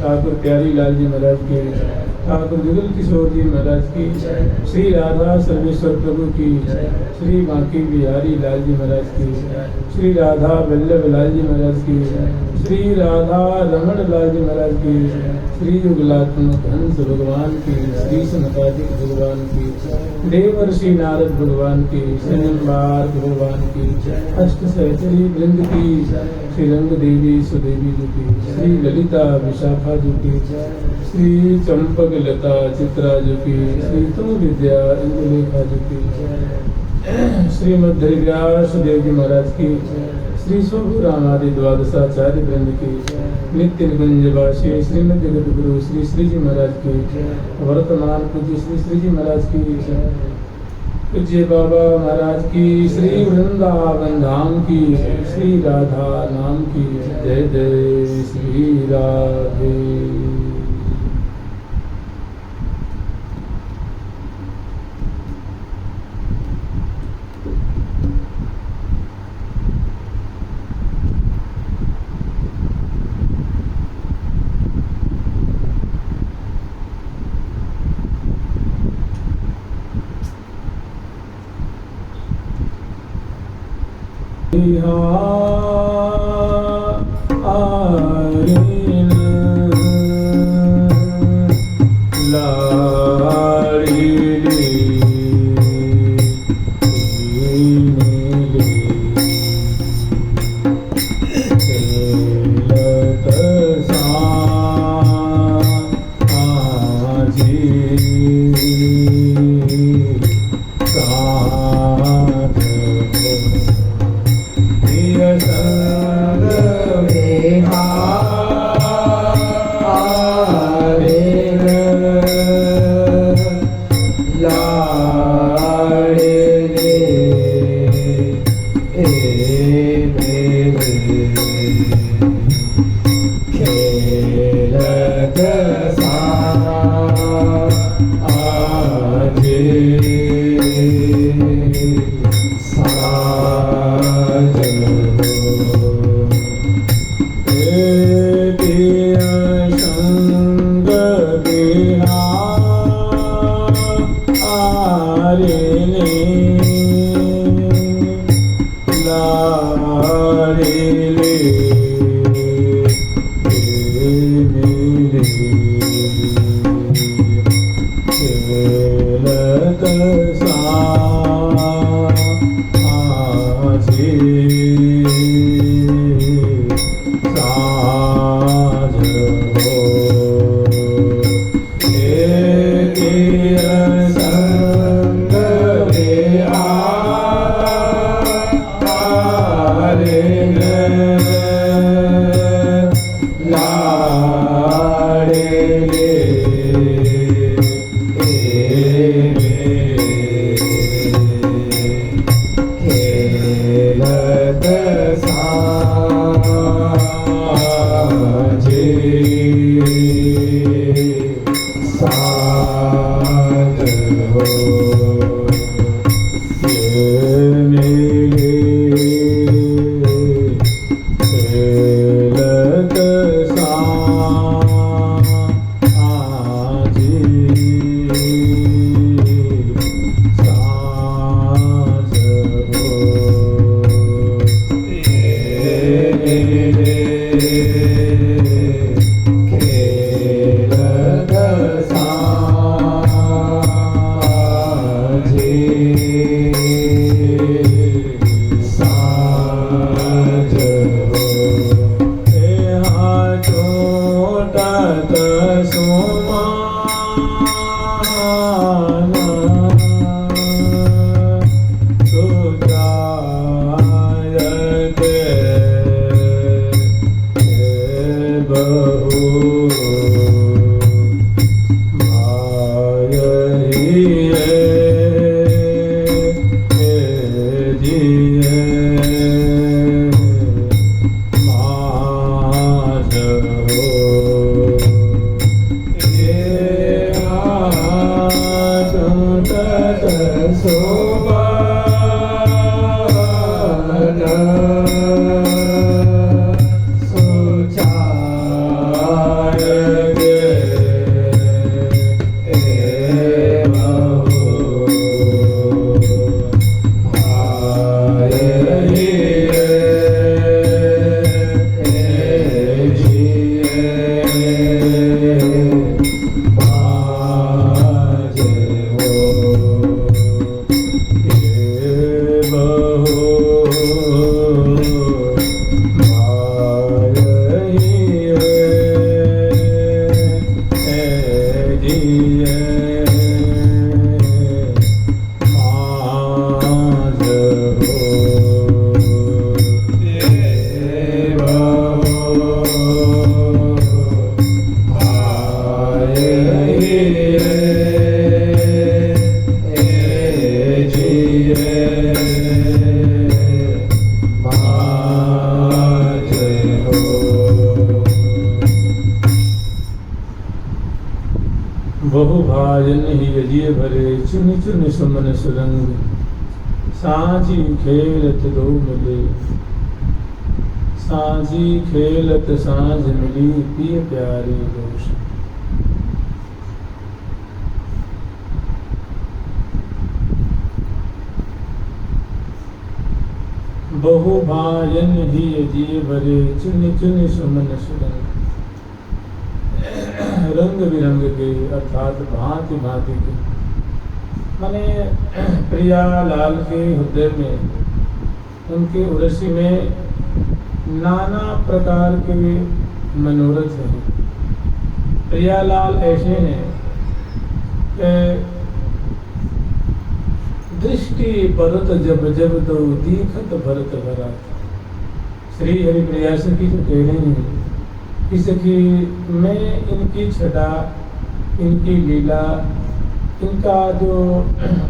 ठाकुर प्यारी लाल जी महाराज की, ठाकुर जुगल किशोर जी महाराज की, श्री राधा सर्वेश्वर प्रभु की, श्री बांकी बिहारी लाल जी महाराज की, श्री राधा वल्लभ लाल जी महाराज की, श्री राधा रमण लाल जी महाराज की, श्री युगलात्मक हंस भगवान की, श्री सनकादिक भगवान की, देवर्षि नारद भगवान की, श्रीनिवास भगवान की, अष्ट सहचरी वृंद की, श्री रंग देवी सुदेवी जी की, श्री ललिता विशाखा जी की, श्री चंपक लता चित्रा जी की, श्री तुम विद्या इंदुलेखा जी की, श्रीमद व्यास देव जी महाराज की, श्री स्वभु रामादि द्वादशाचार्य वृंद की, नित्य निकुंजवासी श्रीमद जगत गुरु श्री श्री जी महाराज की, वर्तमान पूज्य श्री श्री जी महाराज की, पूज्य बाबा महाराज की, श्री वृंदावन धाम की, श्री राधा नाम की, जय जय श्री राधे। चुनि चुनि सुमन सुरंग साझी खेलत दो मिले साझी खेलत साझ मिली पिय प्यारे दोष। बहु भायन ही अजिय भरे चुनि चुनि सुमन सुरंग। रंग बिरंग के अर्थात भांति भांति के माने प्रिया लाल के हृदय में उनके उर्वशी में नाना प्रकार के मनोरथ हैं। प्रियालाल ऐसे हैं कि दृष्टि परत जब जब तो दीखत भरत भरा। श्री हरिप्रिया की तो कह रहे हैं इसकी मैं इनकी छटा इनकी लीला इनका जो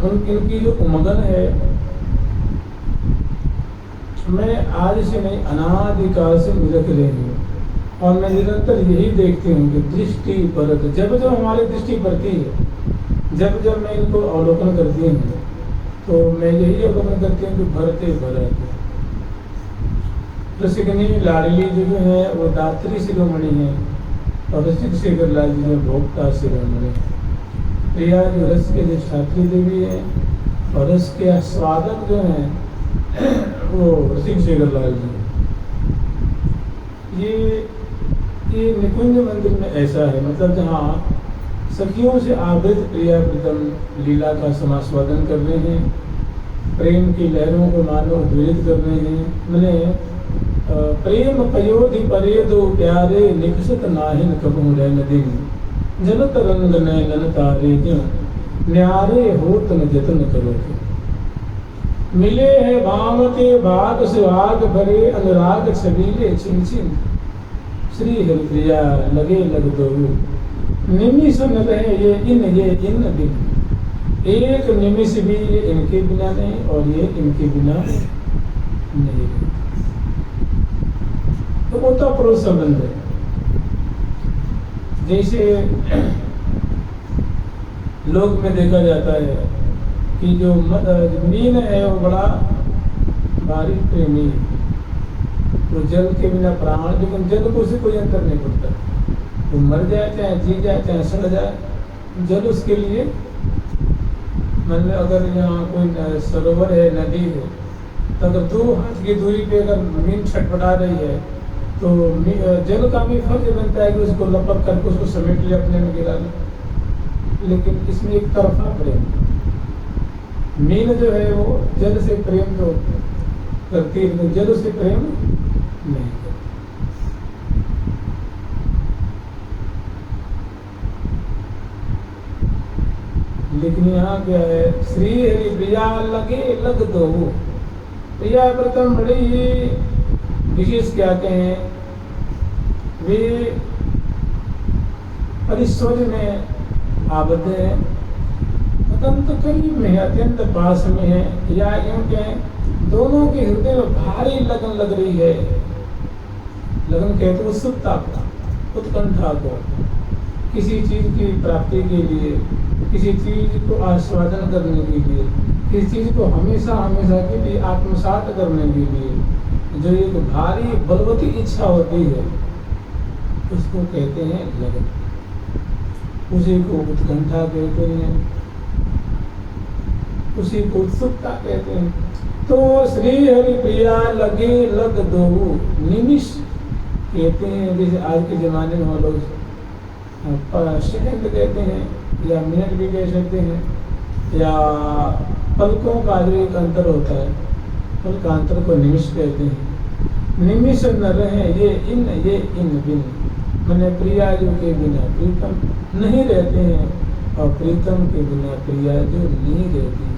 इनकी जो उमगन है मैं आज से नहीं अनादिकाल से निरख रही हूँ और मैं निरंतर यही देखती हूँ कि दृष्टि परत जब जब हमारी दृष्टि पड़ती है, जब जब मैं इनको अवलोकन करती हूँ तो मैं यही अवलोकन करती हूँ कि भरते भरत रसिकनी लाडली जो है वो दात्री शिरोमणि है और रसिक शेखर लाल जी जो भोक्ता शिरोमणि। प्रिया जो रस के जो छात्री देवी है और रस के आस्वादक जो है वो रसिक शेखर लाल जी। ये निकुंज मंदिर में ऐसा है, मतलब जहाँ सखियों से आवृत प्रिया प्रीतम लीला का समास्वादन कर रहे हैं, प्रेम की लहरों को मानो उद्वेलित कर रहे हैं। मैंने प्रेम पयोधि परे दो प्यारे निकसत नाहिन कबहु रैन दिन जनत रंग नैनन तारे क्यों न्यारे होत न जतन करो। मिले है भामते बाग सुहाग भरे अनुराग छबीले छिन छिन श्री हरिप्रिया लगे लग दो निमिष न रहे ये इन बिन एक निमिष भी ये इनके बिना नहीं और ये इनके बिना नहीं। तो ओतप्रोत संबंध है। जैसे लोक में देखा जाता है कि जो मीन है वो बड़ा भारी प्रेमी है, तो जल के बिना प्राण, लेकिन जल को उसे कोई अंतर नहीं पड़ता, वो मर जाए चाहे जी जाए चाहे सड़ जाए, जल उसके लिए। मतलब अगर यहाँ कोई सरोवर है, नदी है, तो अगर 2 हाथ की दूरी पे अगर मीन छटपटा रही है तो जल का भी फर्ज बनता है कि उसको लपक करके उसको समेट ले, अपने में गिरा ले। लेकिन इसमें एक तरफा प्रेम, मीन जो है वो जल से प्रेम तो करती है लेकिन जल से प्रेम नहीं करती। लेकिन यहाँ क्या है, श्री हरि प्रिया लगे लग दो। प्रिया प्रथम बड़ी विशेष क्या कहें, वे परिश्वर में आबद्ध है, अत्यंत करीब में है, अत्यंत पास में है, या यूं कहें दोनों के हृदय में भारी लगन लग रही है। लगन कहते उत्सुकता को, उत्कंठा को, किसी चीज की प्राप्ति के लिए, किसी चीज को आस्वादन करने के लिए, किसी चीज को हमेशा हमेशा के लिए आत्मसात करने के लिए जो एक भारी बलवती इच्छा होती है उसको कहते हैं लगन, उसी को उत्कंठा कहते हैं, उसी को उत्सुकता कहते हैं। तो श्री हरि प्रिया लगे लग दो निमिष कहते हैं, जैसे आज के जमाने में हम लोग सेकंड कहते हैं या मिनट भी कह सकते हैं, या पलकों का जो एक अंतर होता है, पल का अंतर को निमिष कहते हैं। निमिष न रहे ये इन बिन, मैंने प्रिया जो के बिना प्रीतम नहीं रहते हैं और प्रीतम के बिना प्रिया जो नहीं रहती है।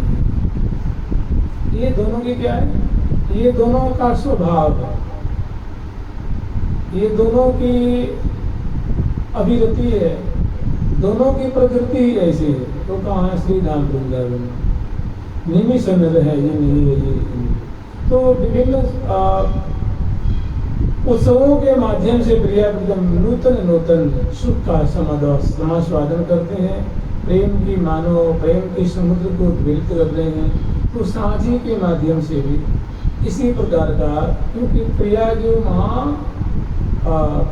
ये दोनों की क्या है, ये दोनों का स्वभाव है, ये दोनों की अभिरति है, दोनों की प्रकृति ही ऐसी है। तो कहाँ है श्री धाम वृंदावन, निमिष न रहे ये नहीं है ये। तो विभिन्न उत्सवों के माध्यम से प्रिया प्रीतम नूतन नूतन सुख का समास्वादन करते हैं, प्रेम की मानो प्रेम के समुद्र को द्विलित कर रहे हैं। तो साझी के माध्यम से भी इसी प्रकार का, क्योंकि प्रिया जो महा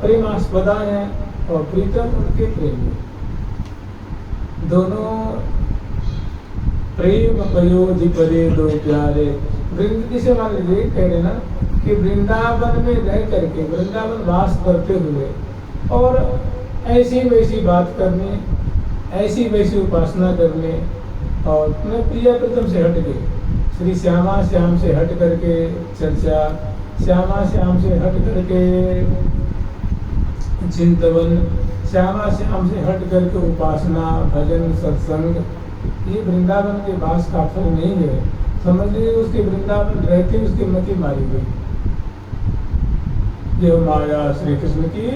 प्रेमास्पदा है और प्रीतम उनके प्रेमी, दोनों प्रेम पयोधि परे दो प्यारे। जिसे मान लीजिए कह रहे ना कि वृंदावन में रह करके, वृंदावन वास करते हुए और ऐसी वैसी बात करने, ऐसी वैसी उपासना करने, और मैं प्रिया प्रीतम से हट के श्री श्यामा श्याम से हट करके चर्चा, श्यामा श्याम से हट करके चिंतवन, श्यामा श्याम से हट करके उपासना, भजन, सत्संग, ये वृंदावन के वास का फल नहीं है। समझ लीजिए उसके वृंदावन रहते उसकी मति मारी गई। जो माया श्री कृष्ण की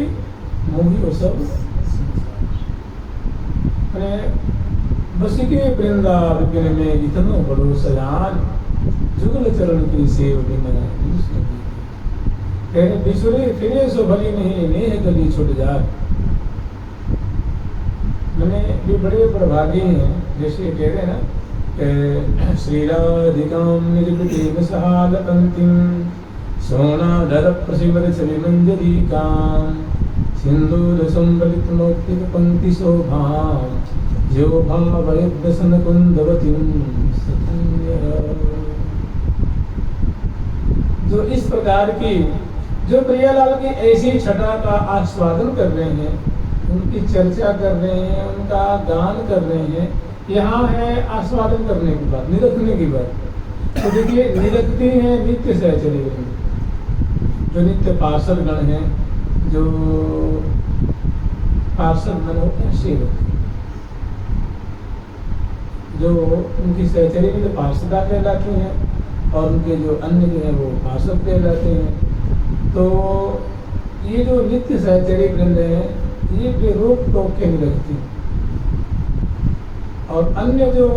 मोही वो सब बस के वृंदावन में इतना बड़ो सयान जुगल चरण की सेव बिना कहे बिछुड़े फिरे सो भली नहीं, नेह गली छुट जाए। मैंने ये बड़े प्रभागी हैं, जैसे कह रहे हैं ना, श्री राधिकाम निर्वृति सहाल पंक्तिम सोना दर प्रसिवर छवि मंजरी काम सिंदूर संबलित मौक्तिक पंक्ति शोभाम जो भाव दसन कुंदवतीम सतन्य। जो इस प्रकार की, जो प्रियालाल की ऐसी छटा का आस्वादन कर रहे हैं, उनकी चर्चा कर रहे हैं, उनका गान कर रहे हैं, यहाँ है आस्वादन करने की बात, निरखने की बात। तो देखिए निरखती है नित्य सहचरी, जो नित्य पार्षद गण हैं, जो पार्षद गण होते हैं सेवक, जो उनकी सहचरी में जो पार्षदा कहलाती हैं और उनके जो अन्य जो है वो पार्षद कहलाते हैं। तो ये जो नित्य सहचरी वृंद है ये बेरोक टोक के निरखती, और अन्य जो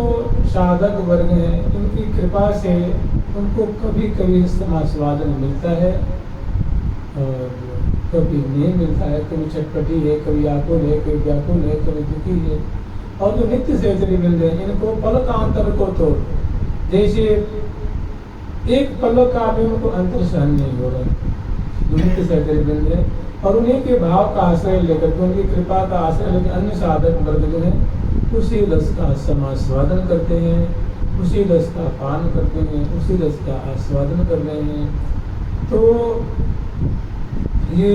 साधक वर्ग हैं इनकी कृपा से उनको कभी कभी समास्वादन मिलता है और कभी नहीं मिलता है, कभी छटपटी है, कभी आकुल है, कभी व्याकुल है, कभी दुखी है। और जो नित्य सहचरी वृंद है इनको पलकांतर को तो जैसे एक पलक का भी उनको अंतर सहन नहीं हो रहा, जो नित्य सहचरी वृंद है। और उन्हीं के भाव का आश्रय लेकर के, उनकी कृपा का आश्रय लेकर अन्य साधक वर्ग जो है उसी रस का समास्वादन करते हैं, उसी रस का पान करते हैं, उसी रस का आस्वादन कर रहे हैं। तो ये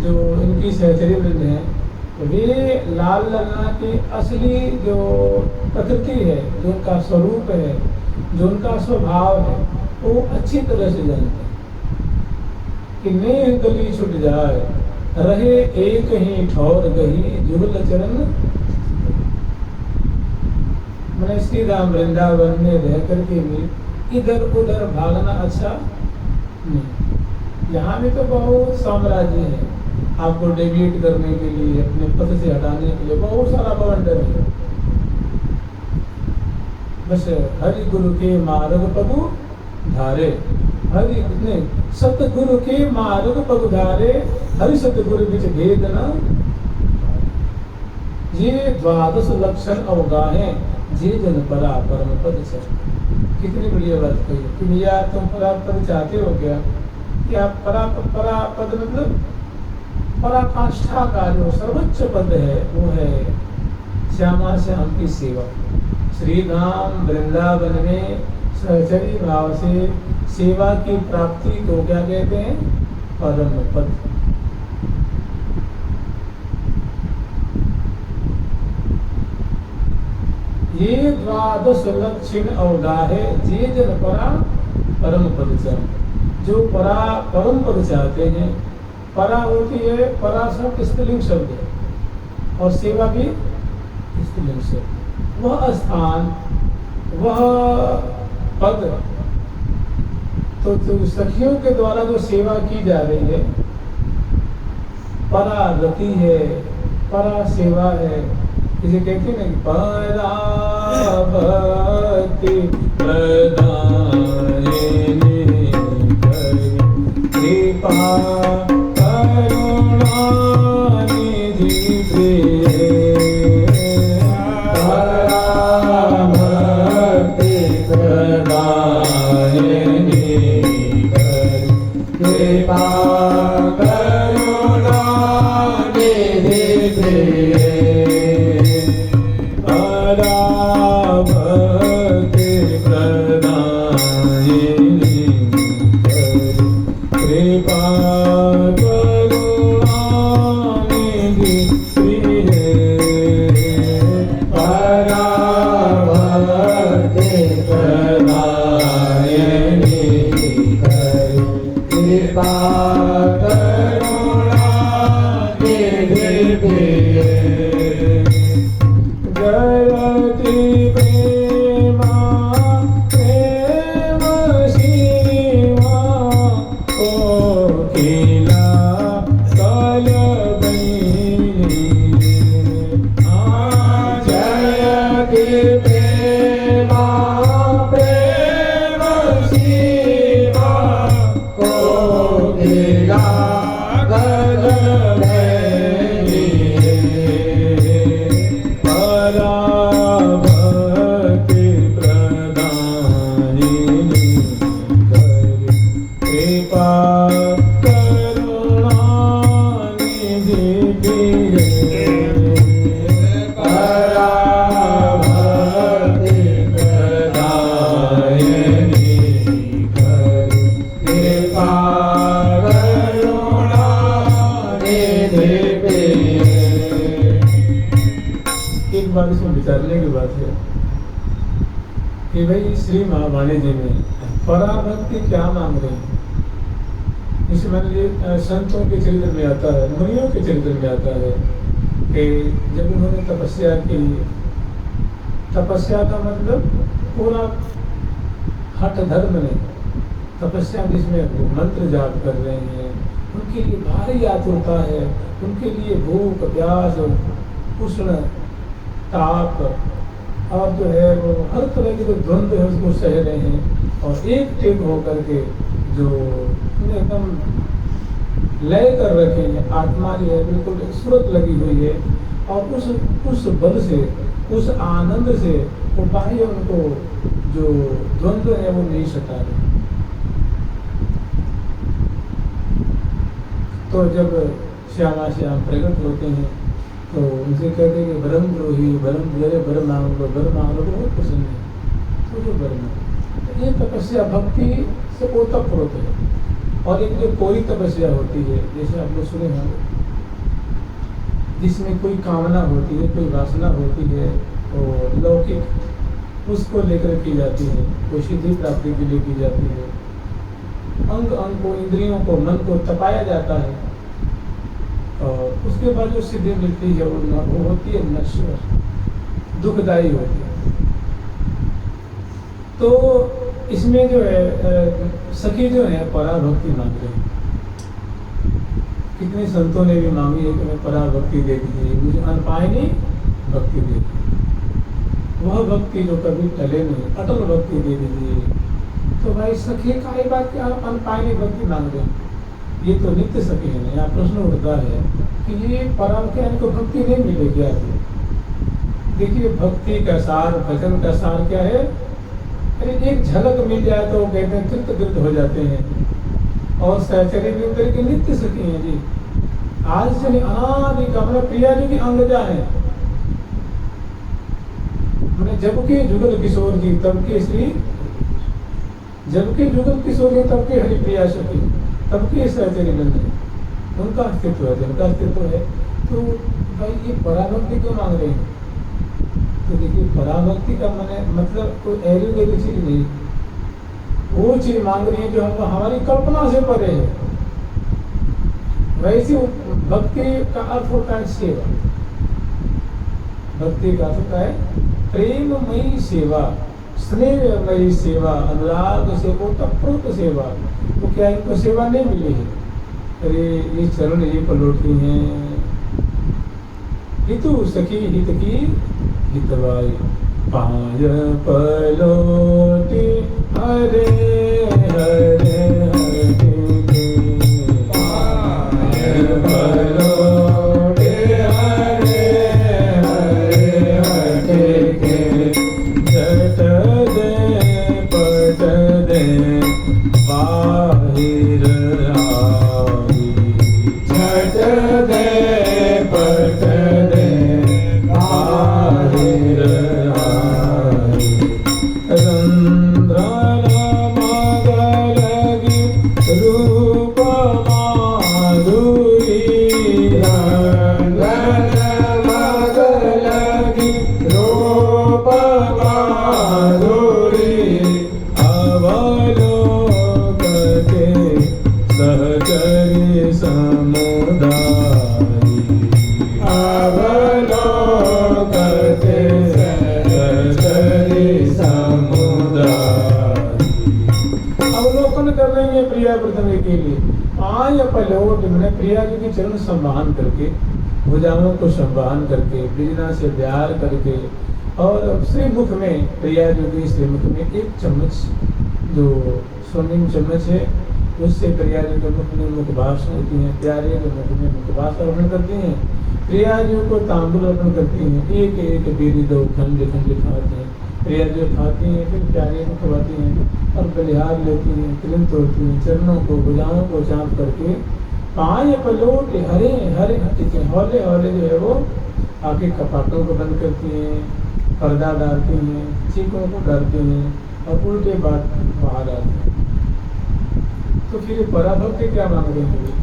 जो इनकी सहचरी वृंद है वे लाल लल्ला की असली जो प्रकृति है, जो उनका स्वरूप है, जो उनका स्वभाव है, वो अच्छी तरह से जानते हैं कि नेह गली छुट जाए, रहे एक ही ठौर गही जुगल चरण। मैंने श्री राम वृंदावन में रह करके भी इधर उधर भागना अच्छा नहीं। यहाँ भी तो बहुत साम्राज्य है, आपको डेविएट करने के लिए, अपने पथ से हटाने के लिए बहुत सारा बवंडर है। बस हरि गुरु के मार्ग पगु धारे, हरि ने सतगुरु के मार्ग पगु धारे, हरि सतगुरु बिच भेद न। ये 12 लक्षण अवगाहे जे जन परा परम पद चल। कितनी बढ़िया बात कही कि भैया तुम परा पद चाहते हो क्या? क्या परा पद मतलब पराकाष्ठा का जो सर्वोच्च पद है वो है श्यामा श्याम की सेवा। श्री धाम वृंदावन में सहचरी भाव से सेवा की प्राप्ति को क्या कहते हैं? परम पद। ये 12 लक्षण अवगाहे जे जन परा परम पद चल। जो परम पद चाहते हैं, परा होती है, परा शब्द स्त्रीलिंग शब्द है और सेवा भी स्त्रीलिंग शब्द। वह स्थान, वह पद, तो सखियों के द्वारा जो सेवा की जा रही है परा गति है, परा सेवा है। इसे कहते हैं ना पराभक्ति प्रदायिनी कृपा करुणा निधि प्रिय पराभक्ति प्रदायिनी कृपा करुणा निधि प्रिय पराभक्ति प्रदायिनी कृपा करुणा निधि प्रिय पराभक्ति प्रदायिनी कृपा करुणा निधि प्रिय जयति प्रेमा प्रेम शिवा कोकिला कलबैनी जयति प्रेमा प्रेम शिवा कोकिला कृपा करुणा निधि प्रिय पराभक्ति प्रदायिनी कृपा करुणा निधि प्रिय। एक बार इसमें विचारने की बात है कि भाई श्री महावाणी जी में पराभक्ति क्या मांग रहे हैं। इसे मान लीजिए संतों के चरित्र में आता है, मुनियों के चरित्र में आता है कि जब उन्होंने तपस्या की, तपस्या का मतलब पूरा हठ धर्म नहीं, तपस्या जिसमें वो मंत्र जाप कर रहे हैं, उनके लिए भारी आतुरता है, उनके लिए भूख प्यास उष्ण ताप और जो है वो हर तरह के जो द्वंद्व है उसको सह रहे हैं और एक टेक होकर के जो एकदम लय कर रखे हैं, आत्मा जो है बिल्कुल सूरत लगी हुई है और उस बल से, उस आनंद से वो बाह्य उनको जो द्वंद्व है वो नहीं सता रहे। तो जब श्यामा श्याम प्रकट होते हैं तो उनसे कहते हैं कि ब्रह्म द्रोही ब्रह्म जरे बर मांग लो बहुत पसंद है। तो जो ब्रह्म ये तपस्या भक्ति से ओतप्रोत है। और एक जो कोई तपस्या होती है जैसे आप लोग सुने होंगे जिसमें कोई कामना होती है, कोई वासना होती है तो लौकिक उसको लेकर की जाती है, कोई सिद्धि प्राप्ति के लिए की जाती है, अंग अंग को इंद्रियों को मन को तपाया जाता है और उसके बाद जो सिद्धि मिलती है वो होती है नश्वर, दुखदायी होती है। तो इसमें जो है सखी जो है पराभक्ति मांग रहे हैं। कितने संतों ने भी मांगी है कि मैं पराभक्ति दे दीजिए, मुझे अनपायनी भक्ति दे दीजिए, वह भक्ति जो कभी टले नहीं, अटल भक्ति दे दीजिए। तो भाई सखी का ही बात क्या अनपायनी भक्ति मांग रहे हैं, ये तो नित्य सखी है ना। यहाँ प्रश्न उठता है कि ये परम के इनको भक्ति नहीं मिलेगी आगे। देखिए भक्ति का सार, भजन का सार क्या है, अरे एक झलक मिल जाए तो कहते हैं तृप्त हो जाते हैं। और सहचर्य भी करके नित्य सखी हैं जी। आज से नहीं अनादि का मतलब प्रिया जी की अंगजा है, मैंने जबकि जुगल किशोर जी तब के श्री, जबकि जुगल किशोर जी तब के हरिप्रिया सखी, तब के सहचर्य बंधु उनका अस्तित्व है, जिनका अस्तित्व है। तो भाई ये पराभक्ति क्यों मांग रहे हैं। तो देखिए पराभक्ति का मतलब कोई ऐसी गैरी चीज नहीं, वो चीज मांग रही है जो हम हमारी कल्पना से परे है। वैसे भक्ति का अर्थ होता है सेवा, भक्ति का अर्थ होता है प्रेममयी सेवा, स्नेहमयी सेवा, अनुराग से ओतप्रोत सेवा। तो क्या इनको सेवा नहीं मिली है। अरे ये चरण ये पलटती हैं, हितु सखी हित की हितवाई, पाय पलोटी हरे हरे हरे, पाय पलोटी हरे हरे हरे, जट दे पट दे बाहिर आई, जट दे पट दे बाहिर आई, रंध्रन मगलगी रूप माधुरी, रंध्रन मगलगी रूप माधुरी, अवलोकते सहचरी समुदायी, अवलोकते सहचरी समुदायी। अवलोकन कर रही है प्रिया प्रथम के लिए, आय पलोट मैंने प्रिया जी के चरण संवाहन करके, भुजाओं को संवाहन करके, ब्रिजना से प्यार करके, और श्रीमुख में प्रिया जी के श्रीमुख में एक चम्मच जो स्वर्णिम चम्मच है उससे प्रिया जी के मुख में मुखभाष होती हैं, प्यारे के मुख में मुखभाष अर्पण करती हैं, प्रिया जी को तांबुल अर्पण करती हैं, एक एक बीरी दो खंड खंड खाते हैं, प्रिया जो खाती हैं फिर प्यारे को खवाती हैं और बलिहार लेती हैं, तिलम तोड़ती हैं, चरणों को भुजाओं को चाँप करके पाए पलोट हरे हरे हटके हौले हौले जो है वो आके कपाटों को बंद करती हैं, पर्दा डालती हैं, चीखों को डरती हैं और उल्टे बात बाहर आती हैं। तो फिर पराभक्ति क्या मांग रहे हैं?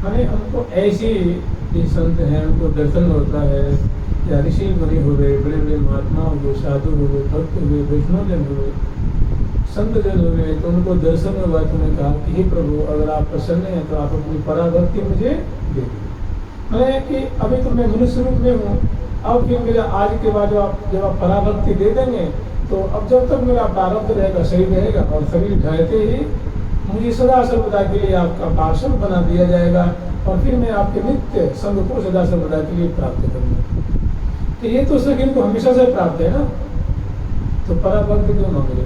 माने हमको ऐसी ये संत हैं, उनको दर्शन होता है या ऋषि मुनि हुए, बड़े बड़े महात्मा हुए, साधु हुए, भक्त हुए, वैष्णवजन हुए, संत जन हुए, तो उनको दर्शन हुआ। तो उन्होंने कहा कि हे प्रभु, अगर आप प्रसन्न हैं तो आप अपनी पराभक्ति मुझे दे दीजिए। मैंने कि अभी तो मैं मनुष्य रूप में हूँ, अब फिर मेरा आज के बाद जब आप पराभक्ति दे देंगे तो अब जब तक मेरा प्रारब्ध रहेगा, शरीर रहेगा और शरीर ढहते ही मुझे सदा सर्वदा के लिए आपका पार्षद बना दिया जाएगा और फिर मैं आपके नित्य संग को सदा सर्वदा के लिए प्राप्त करूँगा। तो ये तो सखी को हमेशा से प्राप्त है ना, तो पराभक्ति क्यों मांग रहे?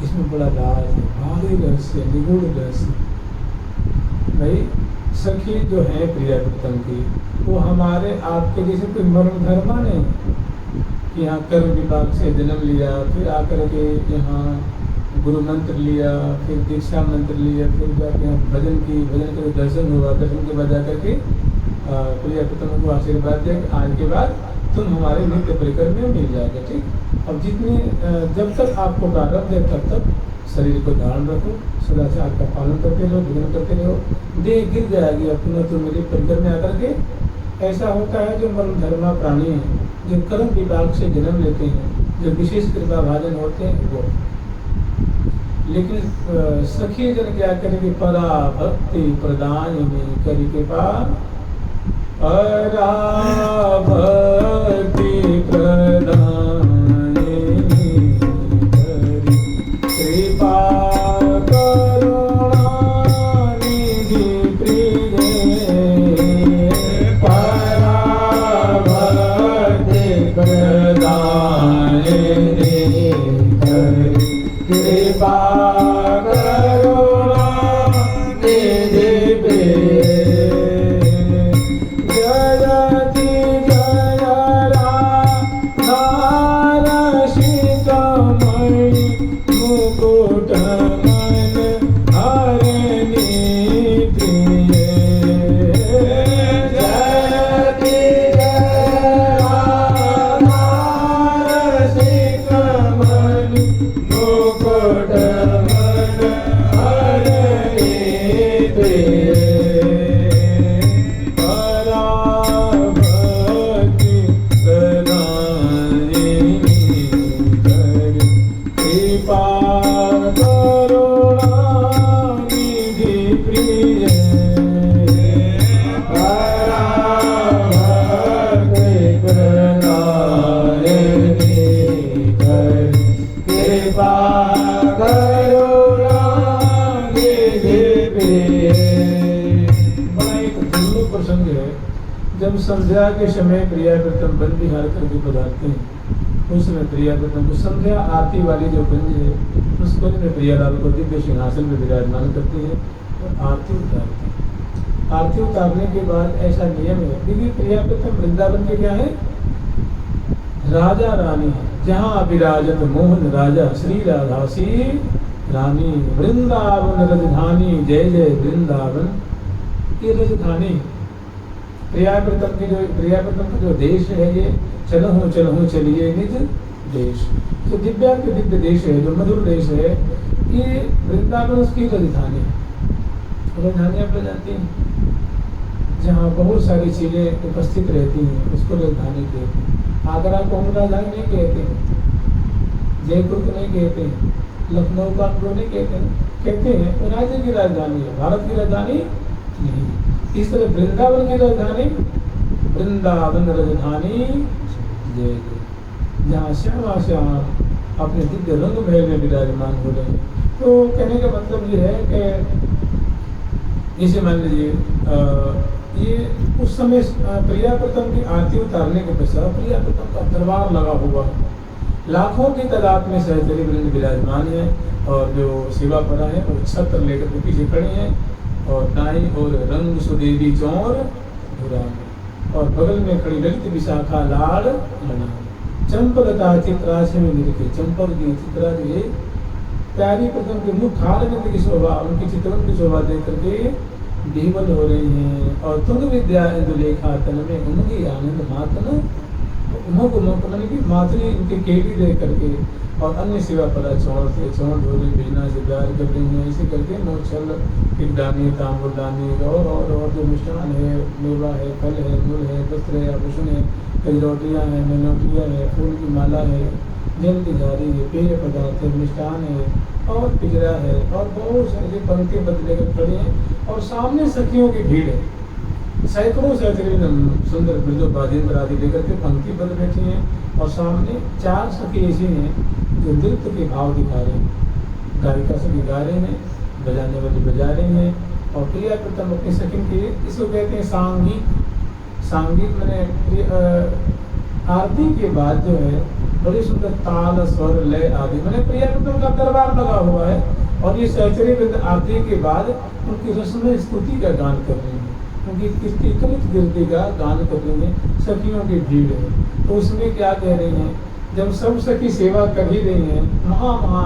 इसमें बड़ा राज है, भारी रहस्य, निगूढ़ रहस्य। भाई सखी जो है प्रिया प्रीतम की, वो हमारे आपके जैसे कोई मर्म धर्मा नहीं कि यहाँ कर्म विभाग से जन्म लिया, फिर आकर के यहाँ गुरु मंत्र लिया, फिर दीक्षा मंत्र लिया, फिर जाके यहाँ भजन के दर्शन हुआ, दर्शन के बाद जाकर के प्रिया प्रीतम को आशीर्वाद दिया कि आज के बाद तुम हमारे नित्य परिकर में मिल जाएगा। ठीक, अब जितने जब तक आपको प्रारब्ध है तब तक शरीर को धारण रखो, सदाचार का पालन करते रहो, भजन करते रहो, देह गिर जाएगी अपना तो मेरे परिकर में आकर के। ऐसा होता है जो मर्म धर्मा प्राणी हैं, जो कर्म विभाग से जन्म लेते हैं, जो विशेष कृपा भाजन होते हैं वो। लेकिन सखी जन क्या करेंगे? परा भक्ति प्रदान में करी कृपा, परा भक्ति प्रदान कृपा करुणा निधि प्रिय, परा भक्ति प्रदान कृपा करुणा निधि प्रिय, जयति जय राधा सीतामणि मुकुट मन हरणी प्रिय, जयति जय राधा सीतामणि मुकुट मन हरणी प्रिय, पराभक्ति प्रदान कृपा करुणा निधि प्रिय, पराभक्ति प्रदान कृपा करुणा निधि प्रिय। बड़ा एक दुर्लभ प्रसंग है, जब संध्या के समय प्रिया प्रीतम वन विहार करके पधारते हैं, उस समय प्रिया प्रीतम को संध्या आरती वाली जो गंज है उस गंज में प्रियालाल को दिव्य सिंहासन में विराजमान करती है और आरती उतारती है। आरती उतारने के बाद ऐसा नियम है, दीदी प्रिया प्रीतम वृंदावन के क्या है? राजा रानी है, जहाँ विराजत मोहन राजा श्री राधासी रानी, वृंदावन राजधानी, जय जय वृंदावन। ये राजधानी प्रिया प्रीतम का जो देश है, ये चलहु चलिए निज देश, जो दिव्य देश है, जो मधुर देश है, ये वृंदावन उसकी राजधानी है। राजधानी आप जानती हैं, जहाँ बहुत सारी चीजें उपस्थित रहती हैं उसको राजधानी कहते हैं। आगरा को हम राजधानी नहीं कहते हैं, जयपुर को नहीं कहते हैं, लखनऊ का हम नहीं कहते हैं, राज्य की राजधानी है, भारत की राजधानी नहीं। इस तरह वृंदावन की राजधानी, वृंदावन राजधानी जय जय, जहाँ श्यामा श्याम अपने दिव्य रंग महल में विराजमान हो रहे हैं। तो कहने का मतलब ये है कि इसे मान लीजिए ये उस समय प्रिया प्रीतम की आरती उतारने के पश्चात प्रिया प्रीतम का दरबार लगा हुआ है, लाखों की तादाद में सहचरी वृंद विराजमान है और जो सेवा परा है वो छत्र लेकर के पीछे खड़े हैं और दाई और रंग सुदेवी चौर धुरा में। और बगल में खड़ी ललित विशाखा लाड़ लना। चंपलता चित्रा से में निरखे, चंपक की चित्रा की प्यारी प्रथम के मुख खारविंद की शोभा, उनकी चित्रवन की शोभा देख करके विह्वल हो रही हैं। और तुंग विद्या इंदुलेखा तन में उमगी आनंद मातन, उमग उमग मन की मातरी इनकी केली देख करके और अन्य सेवा पदा चौड़ से चौड़ ढोले बिना से प्यार कर रही हैं। इसे करके मोक्षल दानी तांबुल दानी और जो मिष्ठान है, मेवा है, फल है, मूल है, वस्त्र है, आभूषण है, कजरोटियाँ हैं, मेनोटियाँ है, फूल की माला है, जल की झारी है, पेय पदार्थ है, मिष्ठान है और पिजरा है और बहुत सारे पंक्ति बदले कर खड़े हैं। और सामने सखियों की भीड़ है, सैकड़ों सहस्त्र सुंदर बिरजो बाजेंद्र आदि लेकर के पंक्ति बदल बैठी हैं। और सामने 4 सखी ऐसी हैं जो नृत्य के भाव दिखा रहे हैं। गायिका सखी गा रहे हैं, बजाने वाले बजा रहे हैं। और प्रिया प्रथम अपनी सखी के, इसको कहते हैं सांगीत। सांगीत मैंने आरती के बाद जो है बड़ी सुंदर ताल स्वर लय आदि मैंने प्रिया प्रथम का दरबार लगा हुआ है। और ये सहचरी आरती के बाद उनकी रस्म स्तुति का गान कर रही है, उनकी कीर्ति का गान कर रही है। सखियों की भीड़ है, तो उसमें क्या कह रही हैं, जब सब सखी सेवा कर ही रही हैं, महा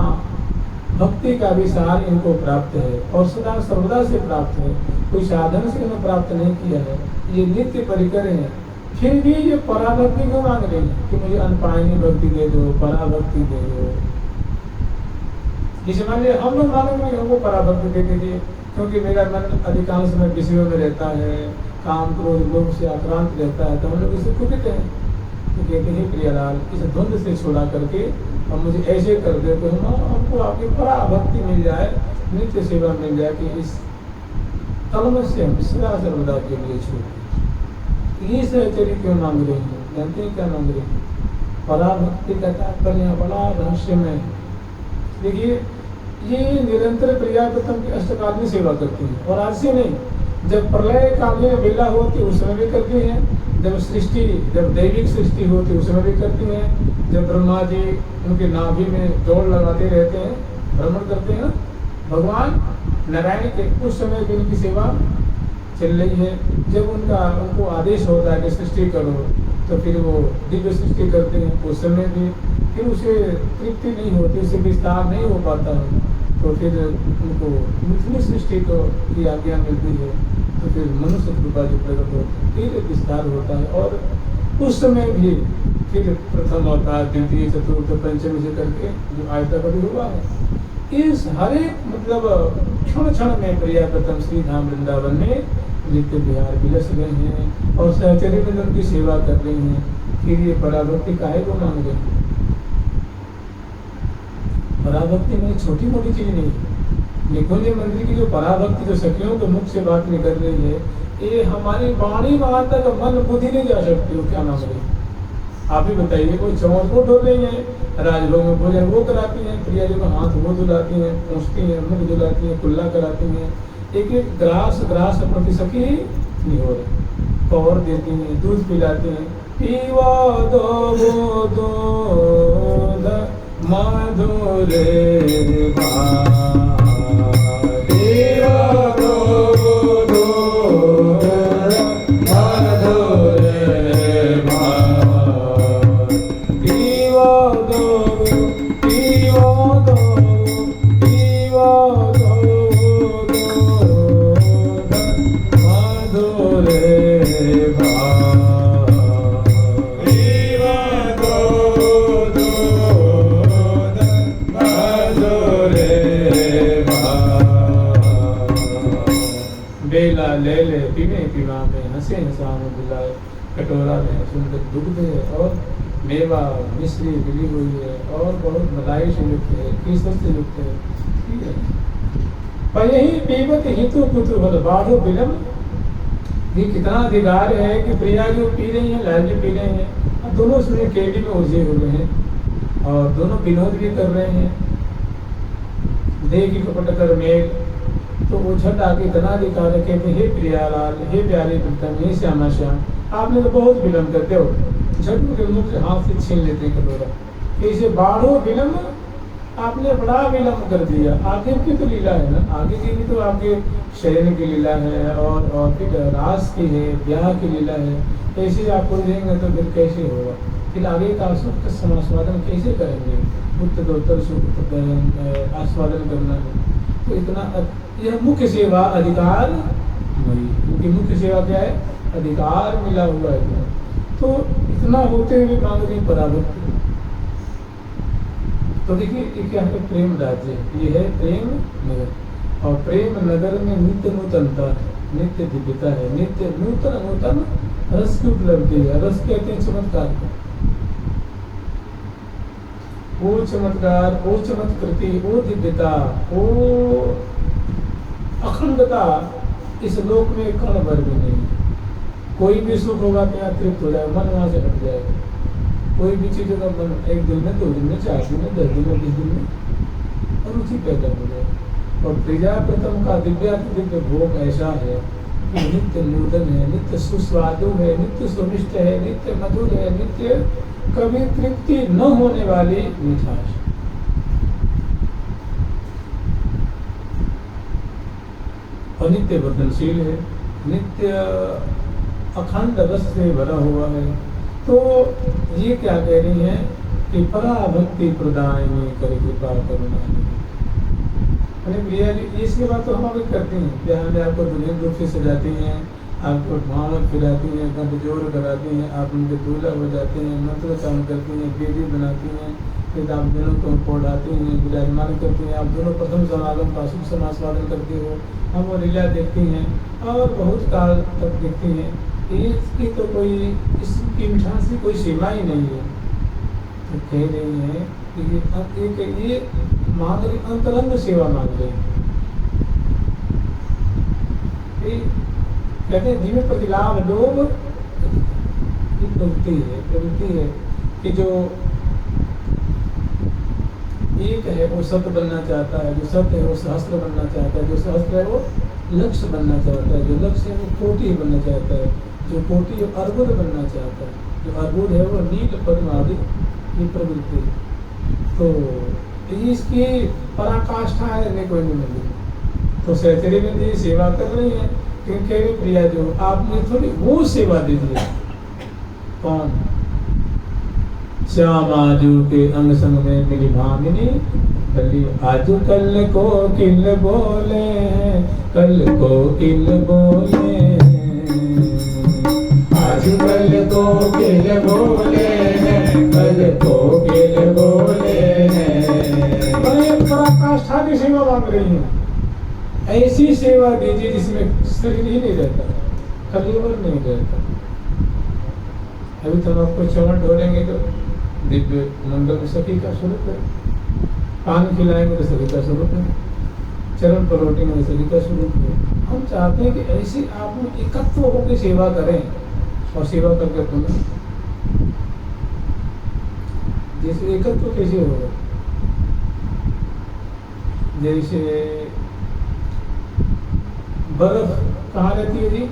भक्ति का भी सार इनको प्राप्त है और सदा सर्वदा से प्राप्त है, कोई साधन से इन्हें प्राप्त नहीं किया है, ये नित्य परिकर हैं। फिर भी ये पराभक्ति क्यों मांग रही है कि मुझे अनपायनी भक्ति दे दो, पराभक्ति दे दो। जिसे मान लिया हम लोग मांगेंगे हमको पराभक्ति दे दीजिए, क्योंकि मेरा मन अधिकांश समय विषयों में रहता है, काम क्रोध लोभ से आक्रांत रहता है, तो हम लोग इसे कुपित हैं। तो कहते हैं प्रियालाल, इस द्वंद्व से छोड़ा करके और मुझे ऐसे कर दे तो हमको आपकी पराभक्ति मिल जाए, नित्य सेवा मिल जाए कि इस कलम से हम सदा सर्वदा के लिए छूट। ये सहचरी क्यों मांग रही है, जानते हैं क्या मांग रही है? पराभक्ति का तात्पर्य बड़ा रहस्यमय है। देखिए, ये निरंतर प्रिया प्रथम की अष्टकालीन सेवा करती हैं और आज से नहीं, जब प्रलय कालीन वेला होती उस समय भी करती हैं, जब दैविक सृष्टि होती उस समय भी करती हैं, जब ब्रह्मा जी उनके नाभि में दौड़ लगाते रहते हैं, भ्रमण करते हैं भगवान नारायण के, उस समय भी इनकी सेवा चल रही है। जब उनको आदेश होता है कि सृष्टि करो, तो फिर वो दिव्य सृष्टि करते हैं, उस समय भी फिर उसे तृप्ति नहीं होती, उसे विस्तार नहीं हो पाता है, तो फिर उनको मिथुनी सृष्टि की आज्ञा मिलती है, तो फिर मनुष्य कृपा जो प्रकट होती है, फिर विस्तार होता है। और उस समय भी फिर प्रथम अवतार, द्वितीय, चतुर्थ, पंचमी से करके जो आयतापति हुआ है, इस हर एक मतलब क्षण क्षण में प्रिया प्रथम श्री धाम वृंदावन में नित्य विहार विलस रहे हैं और सहचर्य में उनकी सेवा कर रही हैं। फिर ये पराभक्ति काहे को मांग रहे हैं? पराभक्ति में छोटी मोटी चीज नहीं है। निकुंज मंदिर की जो पराभक्ति जो सखियों के मुख से बात निकल रही है, ये हमारी वाणी वहां तक मन बुद्धि नहीं जा सकती हो। क्या मांग रही है आप ही बताइए? कोई चौर को ढो रही है, राजभोग में भोजन वो कराती हैं, प्रिया जी को हाथ वो धुलाती हैं, पूछती हैं, मुख धुलाती हैं, कुल्ला कराती हैं, एक एक ग्रास अपनी सखी नहीं हो रही, कौर देती हैं, दूध पिलाती हैं, पीवा दो दूध मधुरे कटोरा में सुंदर दुग्ध है और मेवा मिश्री मिली हुई है और बहुत मलाई से युक्त है, केसर से युक्त है, ठीक है। पर यही पीवत हितु कुतूहल बाढ़ो विलंब, ये कितना अधिकार है कि प्रिया जो पी रही है, लाल जी पी रहे हैं, और दोनों उसमें केली में उलझे हुए हैं और दोनों विनोद भी कर रहे हैं, देगी कपट कर मेल। तो वो झट आके इतना अधिकार है, कहते हे प्रियालाल, हे प्यारे प्रीतम, हे श्यामा श्याम, आपने तो बहुत विलम्ब करते हो। झट उनके मुख से हाथ से छीन लेते हैं कटोरा। इसे बाढ़ो विलम्ब आपने बड़ा विलम्ब कर दिया। आगे की तो लीला है ना, आगे की भी तो आपके शयन की लीला है और फिर रास की है, ब्याह की लीला है। ऐसे आप देंगे तो फिर कैसे होगा? फिर आगे का सुख समास्वादन कैसे करेंगे? उत्तरोत्तर सुख आस्वादन करना है तो इतना यह मुख्य सेवा अधिकार नहीं। उनकी मुख्य सेवा क्या है? अधिकार मिला हुआ है। तो इतना होते हुए मांग रही परावृत्ति। तो देखिए ये क्या है? प्रेम राज्य, ये है प्रेम नगर। और प्रेम नगर में नित्य नूतनता है, नित्य दिव्यता है, नित्य नूतन नूतन रस की उपलब्धि है। रस कहते हैं चमत्कार को। वो चमत्कार, वो चमत्कृति, वो दिव्यता, वो अखंडता इस लोक में कण भर भी नहीं। कोई भी सुख होगा तो यहाँ तृप्त हो जाएगा, मन वहां से हट जाएगा। कोई भी चीज का मन 1 दिन में, 2 दिन में, 4 दिन में, 10 दिन में, 20 दिन में रुचि पैदा हो जाए। और प्रजाप्रथम का दिव्य भोग ऐसा है कि नित्य नूतन है, नित्य सुस्वादु है, नित्य सुनिष्ठ है, नित्य मधुर है, नित्य कभी तृप्ति न होने वाली मिठास। और नित्य वर्धनशील है, नित्य अखंड रस से भरा हुआ है। तो ये क्या कह रही है कि पराभक्ति प्रदायिनी कर कृपा करुणा। अरे भैया जी ये सेवा तो हम अभी करते हैं, जहाँ में आपको दुल्हन रूप से सजाती हैं, आपको भावक खिलाती हैं, गंधजोर कराती हैं, आप उनके दूल्हा हो जाते हैं, मंत्र काम करती हैं, बेदी बनाती हैं, फिर आप दोनों को पढ़ाती हैं, विराजमान करती हैं, आप दोनों प्रथम समागम का शुभ समास्वादन करती हो, हम वो लीला देखती हैं और बहुत काल तक देखती हैं। इसकी तो कोई, इसकी मिठास की कोई सीमा ही नहीं है। तो कह रही है कि ये मांग रही, अंतरंग सेवा मांग रही है। कहते हैं जीव प्रतिलाभ लोभ प्रवृत्ति है कि जो एक है वो सत्य बनना चाहता है, जो सत्य है वो सहस्त्र बनना चाहता है, जो सहस्त्र है वो लक्ष्य बनना चाहता है, जो लक्ष्य है वो कोटि बनना चाहता है, जो कोटि है अर्बुद बनना चाहता है, जो अर्बुद है वो नील पद्म आदि की प्रवृत्ति। तो इसकी पराकाष्ठा है कोई नहीं मिली। तो सहचरी में ये सेवा कर रही है, क्योंकि प्रिया जो आपने थोड़ी वो सेवा दीजिए। कौन? श्यामाजू के अंग संग में मिली भामिनी कली, आजू कल को किल बोले, कल को किल बोले, आजू कल को किल बोले, कल को किल बोले। पराकाष्ठा की सेवा मांग रही है। ऐसी सेवा दीजिए जिसमें शरीर ही नहीं रहता, कलेवर नहीं रहता। अभी तो आपको चरण ढोलेंगे तो दिव्य मंगल सखी का स्वरूप है, पान खिलाएंगे तो सखी का स्वरूप है, चरण परोटेंगे तो सखी का स्वरूप है। हम चाहते हैं कि ऐसी आप एकत्व होकर सेवा करें और सेवा करके पुनः जैसे एकत्व कैसे होगा? जैसे बर्फ कहाँ रहती है जी?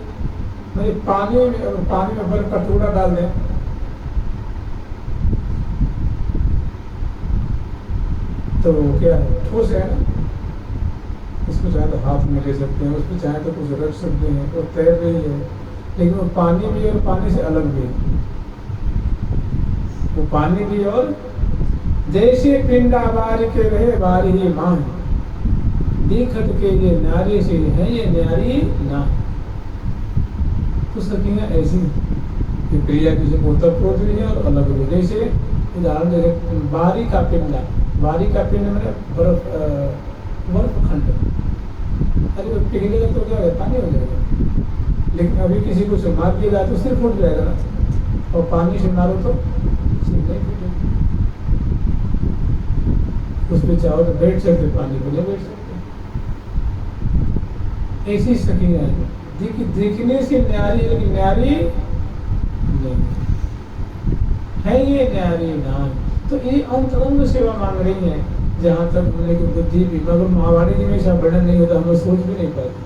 नहीं, पानी में बर्फ का टुकड़ा डाल दें तो क्या है? ठोस है ना। उसको चाहे तो हाथ में ले सकते हैं, उसको चाहे तो कुछ रख सकते हैं, वो तैर रही है, लेकिन वो पानी भी और पानी से अलग भी, वो पानी भी और जैसे पिंडा बारी के रहे बारी ही मां, देखत के ये नारी से है ये नारी ना। तो सखियाँ ऐसी कि प्रिया किसी को ओतप्रोत भी है और अलग भी। जैसे उदाहरण जैसे बारी का पिंड मैंने बर्फ खंड, अरे वो पिघलेगा तो क्या होगा? पानी हो जाएगा। लेकिन अभी किसी को से मार दिया जाए तो सिर्फ फूट जाएगा ना, और पानी से मारो तो सिर्फ नहीं फूटेगा। उस पर चाहो तो बैठ सकते, पानी को नहीं बैठ सकते। ऐसी सखियाँ देखने से न्यारी, लेकिन न्यारी नहीं है, ये न्यारी ना। तो ये अंतरंग सेवा मांग रही है, जहाँ तक मैंने की बुद्धि भी, मगर महावाणी जी में ऐसा वर्णन नहीं होता, हम लोग सोच भी नहीं पाते।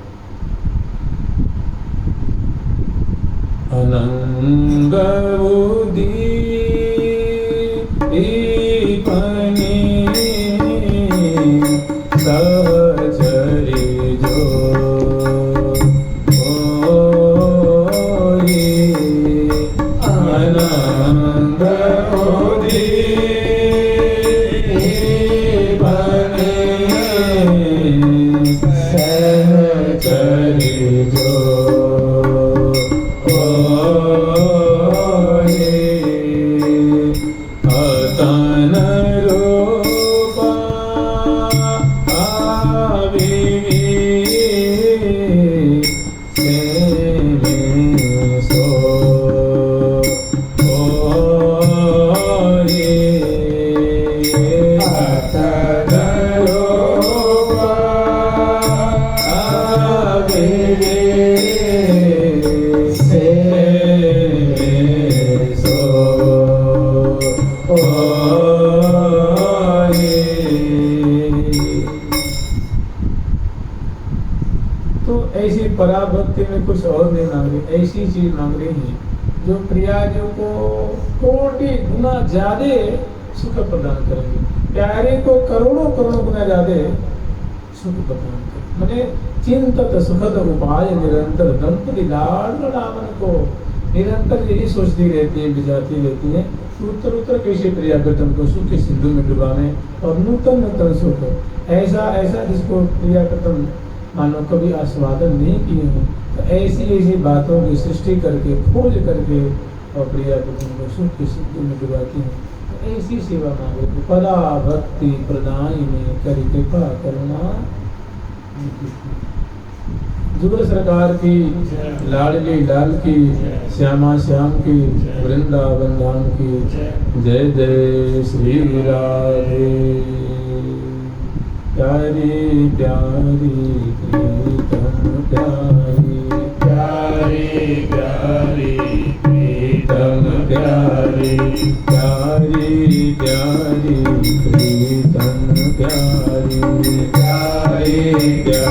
अनंग उदी सहचरी जो आनंद ओदी बने सहचरी जो अतन रूपा तो ऐसी पराभक्ति में कुछ और नहीं मांग रही, ऐसी चीज मांग रही है जो प्रियाजों को कोटि गुना ज्यादा सुख प्रदान करेंगे, प्यारे को करोड़ों करोड़ों गुना ज्यादा सुख प्रदान करेंगे। मैंने चिंतत सुखद उपाय निरंतर दंपति लाड रामन को निरंतर यही सोचती रहती है, विचारती रहती है उत्तर उत्तर कैसे प्रियागतम को सुख के सिंधु में डुबाने और नूतन नूतन सुख ऐसा ऐसा जिसको प्रियागतम मानो कभी आस्वादन नहीं किए हैं, तो ऐसी ऐसी बातों की सृष्टि करके खोज करके और प्रियागतम को सुख के सिंधु में डुबाती हैं। तो ऐसी सेवा मांगे परा भक्ति प्रदाय में करी कृपा करुणा। जुगल सरकार की, लाडली लाल की, श्यामा श्याम की, वृंदावन धाम की जय जय श्री राधे। प्यारी प्यारी प्रीतम प्यारी, प्यारी प्यारी प्रीतम प्यारी, प्यारी प्यारी प्रीतम प्यारी, प्यारी प्यारी